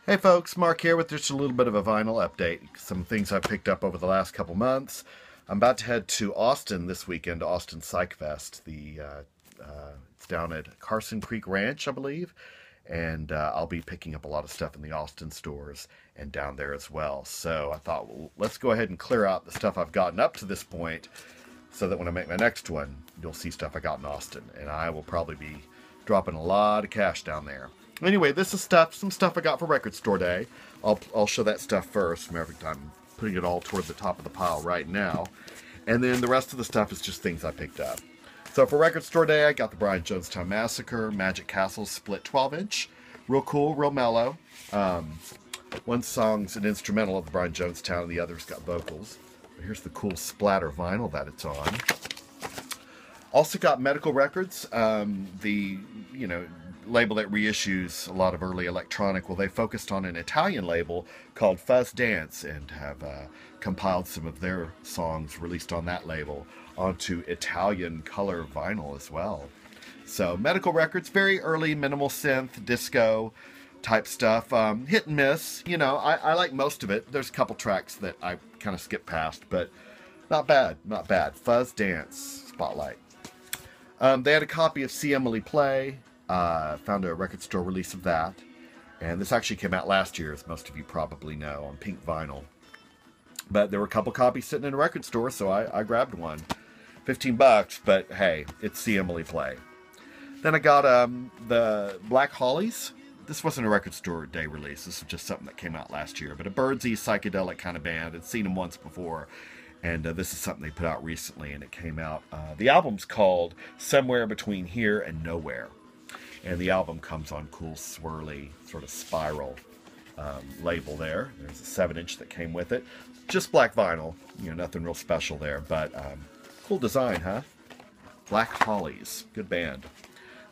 Hey folks, Mark here with just a little bit of a vinyl update. Some things I've picked up over the last couple months. I'm about to head to Austin this weekend, to Austin Psych Fest. It's down at Carson Creek Ranch, I believe. And I'll be picking up a lot of stuff in the Austin stores and down there as well. So I thought, well, let's go ahead and clear out the stuff I've gotten up to this point so that when I make my next one, you'll see stuff I got in Austin. And I will probably be dropping a lot of cash down there. Anyway, this is some stuff I got for Record Store Day. I'll show that stuff first. I'm putting it all toward the top of the pile right now. And then the rest of the stuff is just things I picked up. So for Record Store Day, I got the Brian Jonestown Massacre Magic Castle split 12-inch. Real cool, real mellow. One song's an instrumental of the Brian Jonestown, and the other's got vocals. Here's the cool splatter vinyl that it's on. Also got Medical Records, label that reissues a lot of early electronic. Well, they focused on an Italian label called Fuzz Dance and have compiled some of their songs released on that label onto Italian color vinyl as well. So Medical Records, very early minimal synth, disco type stuff. Hit and miss. I like most of it. There's a couple tracks that I kind of skip past, but not bad, not bad. Fuzz Dance, Spotlight. They had a copy of See Emily Play. Found a record store release of that, and this actually came out last year, as most of you probably know, on pink vinyl. But there were a couple copies sitting in a record store, so I grabbed one. $15, but hey, it's See Emily Play. Then I got the Black Hollies. This wasn't a Record Store Day release. This was just something that came out last year, but a birdsy psychedelic kind of band. I'd seen them once before, and this is something they put out recently, and it came out. The album's called Somewhere Between Here and Nowhere. And the album comes on cool, swirly, sort of spiral label there. There's a 7-inch that came with it. Just black vinyl. Nothing real special there. But cool design, huh? Black Hollies. Good band.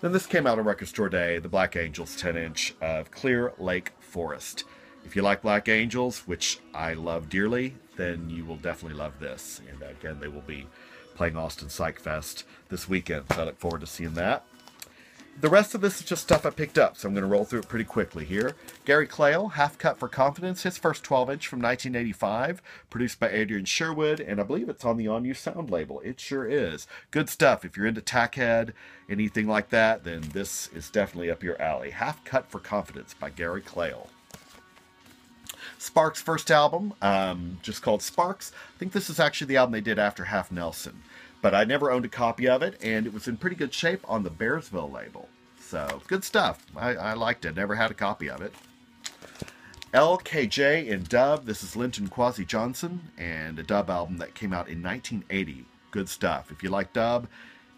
Then this came out on Record Store Day. The Black Angels 10-inch of Clear Lake Forest. If you like Black Angels, which I love dearly, then you will definitely love this. And again, they will be playing Austin Psych Fest this weekend. So I look forward to seeing that. The rest of this is just stuff I picked up, so I'm going to roll through it pretty quickly here. Gary Clayle, Half Cut for Confidence, his first 12-inch from 1985, produced by Adrian Sherwood, and I believe it's on the On You Sound label. It sure is. Good stuff. If you're into Tackhead, anything like that, then this is definitely up your alley. Half Cut for Confidence by Gary Clayle. Sparks' first album, just called Sparks. I think this is actually the album they did after Half Nelson. But I never owned a copy of it, and it was in pretty good shape on the Bearsville label. So, good stuff. I liked it. Never had a copy of it. LKJ in dub. This is Linton Kwesi Johnson, and a dub album that came out in 1980. Good stuff. If you like dub,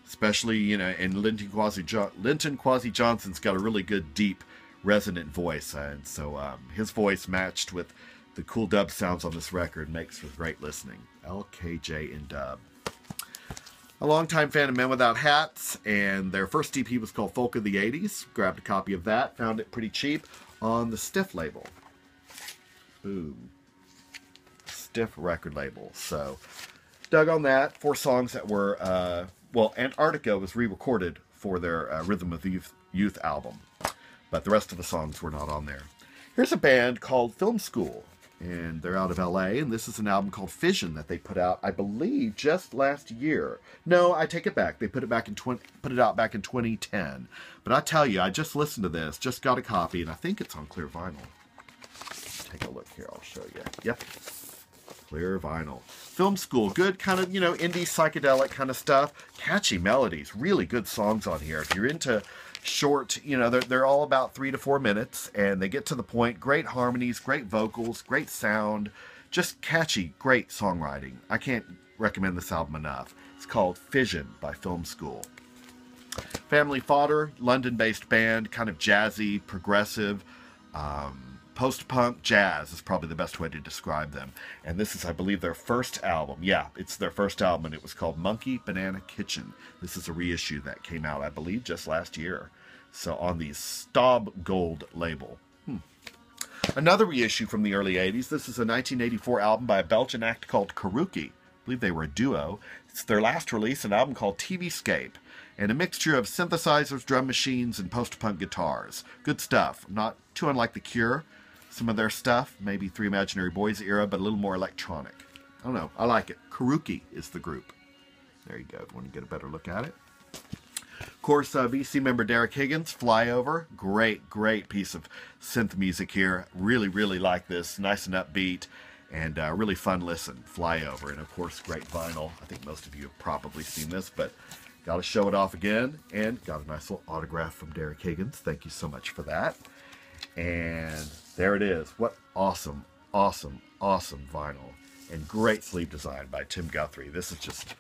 especially, and Linton Kwesi Johnson's got a really good, deep, resonant voice. And so his voice matched with the cool dub sounds on this record makes for great listening. LKJ in dub. A longtime fan of Men Without Hats, and their first EP was called Folk of the 80s. Grabbed a copy of that, found it pretty cheap on the Stiff label. Ooh. Stiff record label. So, dug on that. 4 songs that were, Antarctica was re-recorded for their Rhythm of Youth album. But the rest of the songs were not on there. Here's a band called Film School. And they're out of LA, and this is an album called Fission that they put out, I believe, just last year. No, I take it back. They put it out back in 2010. But I tell you, I just listened to this, just got a copy, and I think it's on clear vinyl. Take a look here, I'll show you. Yep, clear vinyl. Film School, good kind of, indie psychedelic kind of stuff. Catchy melodies, really good songs on here. If you're into short, they're all about 3 to 4 minutes, and they get to the point. Great harmonies, great vocals, great sound, just catchy, great songwriting. I can't recommend this album enough. It's called Fission by Film School. Family Fodder, London-based band, kind of jazzy, progressive, post-punk jazz is probably the best way to describe them. And this is, I believe, their first album. Yeah, it's their first album, and it was called Monkey Banana Kitchen. This is a reissue that came out, I believe, just last year. So on the Staub Gold label. Another reissue from the early 80s. This is a 1984 album by a Belgian act called Karuki. I believe they were a duo. It's their last release, an album called TV-scape. And a mixture of synthesizers, drum machines, and post-punk guitars. Good stuff. Not too unlike The Cure. some of their stuff, maybe Three Imaginary Boys era, but a little more electronic. I don't know. I like it. Karuki is the group. There you go. If you want to get a better look at it. Of course, VC member Derek Higgins, Flyover. Great piece of synth music here. Really like this. Nice and upbeat and really fun listen. Flyover. And of course, great vinyl. I think most of you have probably seen this, but got to show it off again. And got a nice little autograph from Derek Higgins. Thank you so much for that. And there it is. What awesome vinyl. And great sleeve design by Tim Guthrie. This is just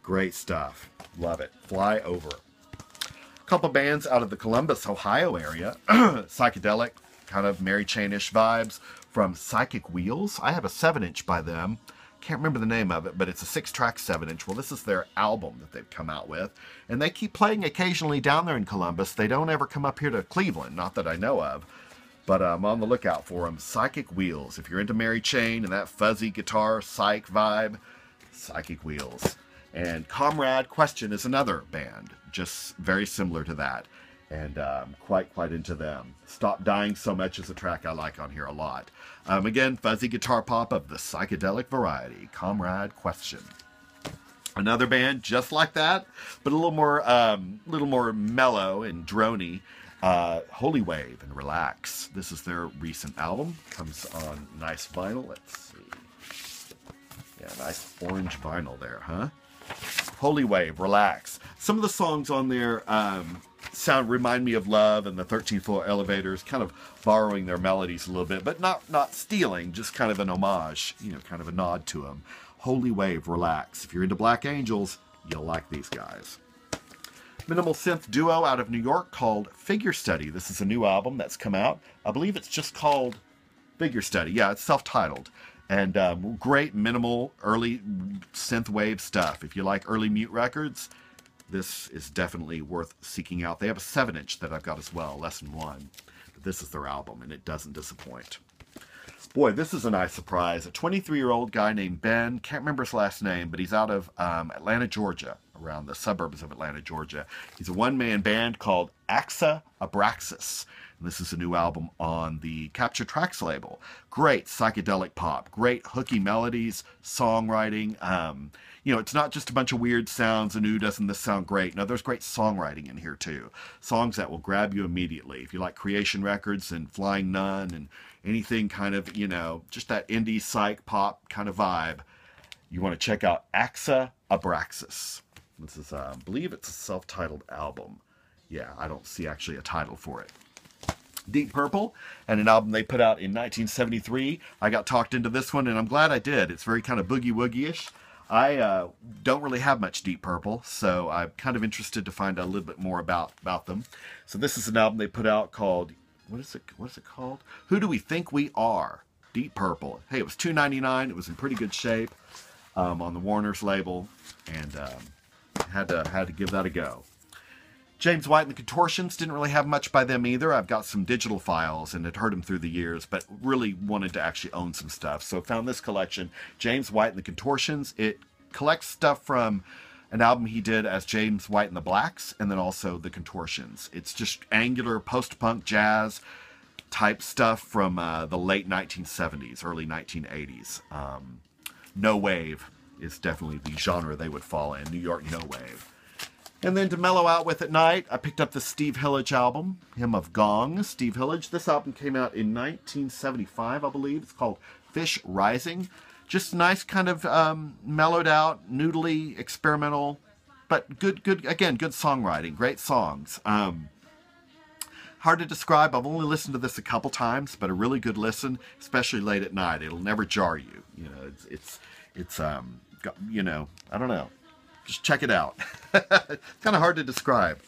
great stuff. Love it. Flyover. A couple bands out of the Columbus, Ohio area. Psychedelic, kind of Mary Chain-ish vibes from Psychic Wheels. I have a 7-inch by them. Can't remember the name of it, but it's a 6-track 7-inch. Well, this is their album that they've come out with. And they keep playing occasionally down there in Columbus. They don't ever come up here to Cleveland, not that I know of. But I'm on the lookout for them. Psychic Wheels. If you're into Mary Chain and that fuzzy guitar psych vibe, Psychic Wheels. And Comrade Question is another band, just very similar to that. And quite into them. Stop Dying So Much is a track I like on here a lot. Again, fuzzy guitar pop of the psychedelic variety. Comrade Question. Another band just like that, but a little more mellow and drony. Holy Wave and Relax. This is their recent album. Comes on nice vinyl. Let's see. Yeah, nice orange vinyl there, huh? Holy Wave, Relax. Some of the songs on there remind me of Love and the 13th Floor Elevators, kind of borrowing their melodies a little bit, but not stealing, just kind of an homage, kind of a nod to them. Holy Wave, Relax. If you're into Black Angels, you'll like these guys. Minimal synth duo out of New York called Figure Study. This is a new album that's come out. I believe it's just called Figure Study. Yeah, it's self-titled. And great minimal early synth wave stuff. If you like early Mute records, this is definitely worth seeking out. They have a 7-inch that I've got as well, Lesson 1. But this is their album, and it doesn't disappoint. Boy, this is a nice surprise. A 23-year-old guy named Ben, can't remember his last name, but he's out of Atlanta, Georgia, around the suburbs of Atlanta, Georgia. He's a one-man band called Axa Abraxas. And this is a new album on the Capture Tracks label. Great psychedelic pop, great hooky melodies, songwriting. It's not just a bunch of weird sounds and, ooh, doesn't this sound great? No, there's great songwriting in here, too. Songs that will grab you immediately. If you like Creation Records and Flying Nun and anything kind of, just that indie psych pop kind of vibe, you want to check out Axa Abraxas. This is, I believe it's a self-titled album. Yeah, I don't see actually a title for it. Deep Purple, and an album they put out in 1973. I got talked into this one, and I'm glad I did. It's very kind of boogie-woogie-ish. I don't really have much Deep Purple, so I'm kind of interested to find out a little bit more about them. So this is an album they put out called, what is it called? Who Do We Think We Are? Deep Purple. Hey, it was $2.99. It was in pretty good shape on the Warner's label, and had to give that a go. James White and the Contortions, didn't really have much by them either. I've got some digital files and had heard them through the years, but really wanted to actually own some stuff. So found this collection, James White and the Contortions. It collects stuff from an album he did as James White and the Blacks, and then also the Contortions. It's just angular post-punk jazz type stuff from the late 1970s, early 1980s. No wave is definitely the genre they would fall in. New York no wave. And then to mellow out with at night, I picked up the Steve Hillage album, Hymn of Gong, Steve Hillage. This album came out in 1975, I believe. It's called Fish Rising. Just nice kind of mellowed out, noodly, experimental, but good songwriting, great songs. Hard to describe. I've only listened to this a couple times, but a really good listen, especially late at night. It'll never jar you. It's I don't know. Just check it out. It's kind of hard to describe.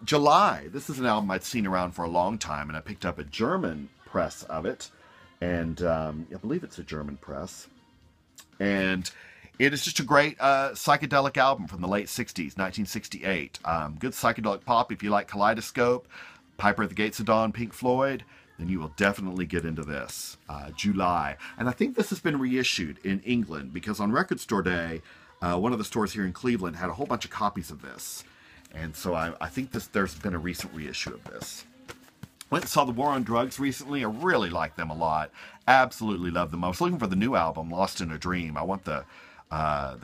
July. This is an album I'd seen around for a long time, and I picked up a German press of it. And I believe it's a German press. And it is just a great psychedelic album from the late 60s, 1968. Good psychedelic pop. If you like Kaleidoscope, Piper at the Gates of Dawn, Pink Floyd, then you will definitely get into this. July. And I think this has been reissued in England, because on Record Store Day, one of the stores here in Cleveland had a whole bunch of copies of this. And so I think there's been a recent reissue of this. Went and saw the War on Drugs recently. I really like them a lot. Absolutely love them. I was looking for the new album, Lost in a Dream. I want the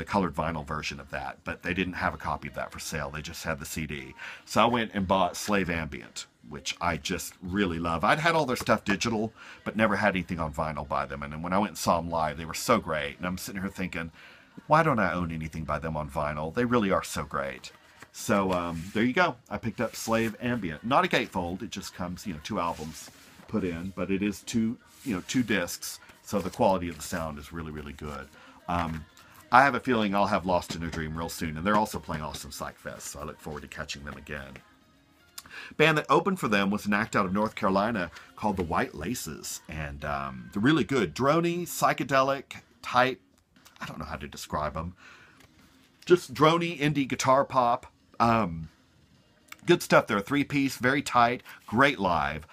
colored vinyl version of that, but they didn't have a copy of that for sale. They just had the CD. So I went and bought Slave Ambient, which I just really love. I'd had all their stuff digital, but never had anything on vinyl by them. And then when I went and saw them live, they were so great. And I'm sitting here thinking, why don't I own anything by them on vinyl? They really are so great. So there you go. I picked up Slave Ambient. Not a gatefold. It just comes, 2 albums put in, but it is 2 discs. So the quality of the sound is really, really good. I have a feeling I'll have Lost in a Dream real soon, and they're also playing Austin Psych Fest, so I look forward to catching them again. Band that opened for them was an act out of North Carolina called the White Laces, and they're really good. Droney, psychedelic, tight. I don't know how to describe them. Just droney, indie guitar pop. Good stuff. They're a 3-piece, very tight, great live.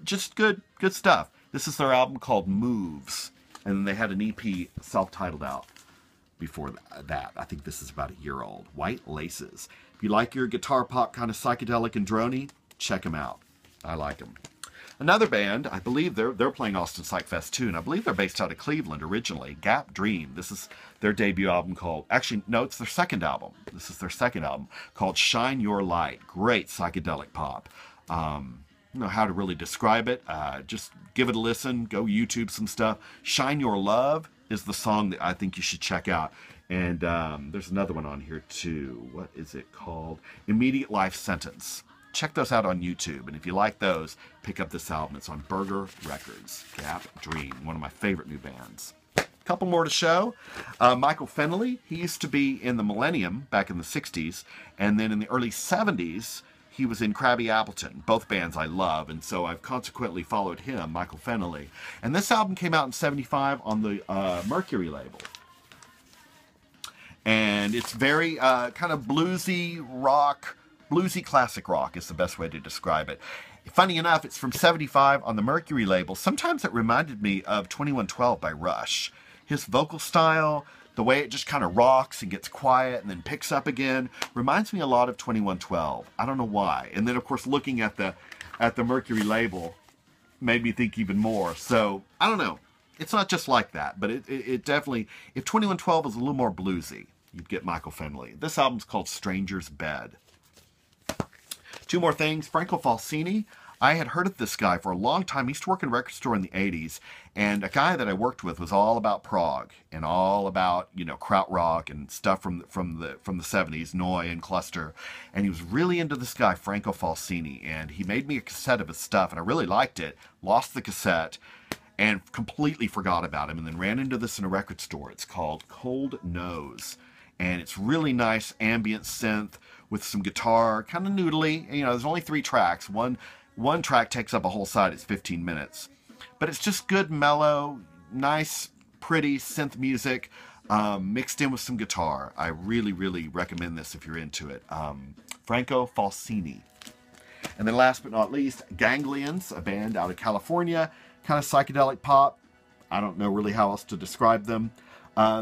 Just good stuff. This is their album called Moves, and they had an EP self-titled out before that. I think this is about a year old. White Laces. If you like your guitar pop kind of psychedelic and droney, check them out. I like them. Another band, I believe they're playing Austin Psych Fest too, and I believe they're based out of Cleveland originally. Gap Dream. This is their debut album called, actually, no, it's their second album. This is their second album called Shine Your Light. Great psychedelic pop. I don't know how to really describe it. Just give it a listen. Go YouTube some stuff. Shine Your Love is the song that I think you should check out. And there's another one on here too. What is it called? Immediate Life Sentence. Check those out on YouTube, and if you like those, pick up this album. It's on Burger Records. Gap Dream, one of my favorite new bands. A couple more to show. Michael Fennelly, he used to be in the Millennium back in the 60s, and then in the early 70s, he was in Krabby Appleton, both bands I love, and so I've consequently followed him, Michael Fennelly. And this album came out in 75 on the Mercury label. And it's very kind of bluesy rock. Bluesy classic rock is the best way to describe it. Funny enough, it's from 75 on the Mercury label. Sometimes it reminded me of 2112 by Rush. His vocal style, the way it just kind of rocks and gets quiet and then picks up again, reminds me a lot of 2112. I don't know why. And then, of course, looking at the Mercury label made me think even more. So, I don't know. It's not just like that, but it definitely, if 2112 was a little more bluesy, you'd get Michael Fennelly. This album's called Stranger's Bed. 2 more things. Franco Falsini. I had heard of this guy for a long time. He used to work in a record store in the 80s, and a guy that I worked with was all about prog and all about, krautrock and stuff from the 70s, Noi and Cluster. And he was really into this guy, Franco Falsini, and he made me a cassette of his stuff, and I really liked it. Lost the cassette and completely forgot about him, and then ran into this in a record store. It's called Cold Nose, and it's really nice ambient synth with some guitar, kind of noodly. There's only 3 tracks. One track takes up a whole side. It's 15 minutes. But it's just good, mellow, nice, pretty synth music mixed in with some guitar. I really, really recommend this if you're into it. Franco Falsini. And then last but not least, Ganglions, a band out of California, kind of psychedelic pop. I don't know really how else to describe them.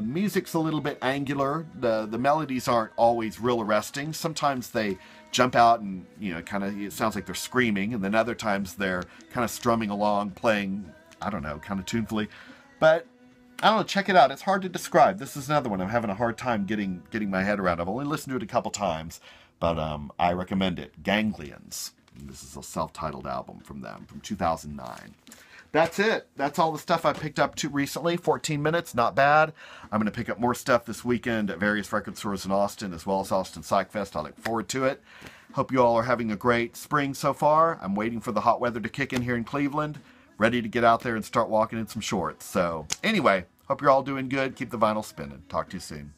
Music's a little bit angular. The melodies aren't always real arresting. Sometimes they jump out and, kind of, it sounds like they're screaming, and then other times they're kind of strumming along, playing, I don't know, kind of tunefully. But, I don't know, check it out. It's hard to describe. This is another one I'm having a hard time getting my head around. I've only listened to it a couple times, but I recommend it. Ganglions. And this is a self-titled album from them, from 2009. That's it. That's all the stuff I picked up recently. 14 minutes, not bad. I'm going to pick up more stuff this weekend at various record stores in Austin, as well as Austin Psych Fest. I look forward to it. Hope you all are having a great spring so far. I'm waiting for the hot weather to kick in here in Cleveland. Ready to get out there and start walking in some shorts. So, anyway, hope you're all doing good. Keep the vinyl spinning. Talk to you soon.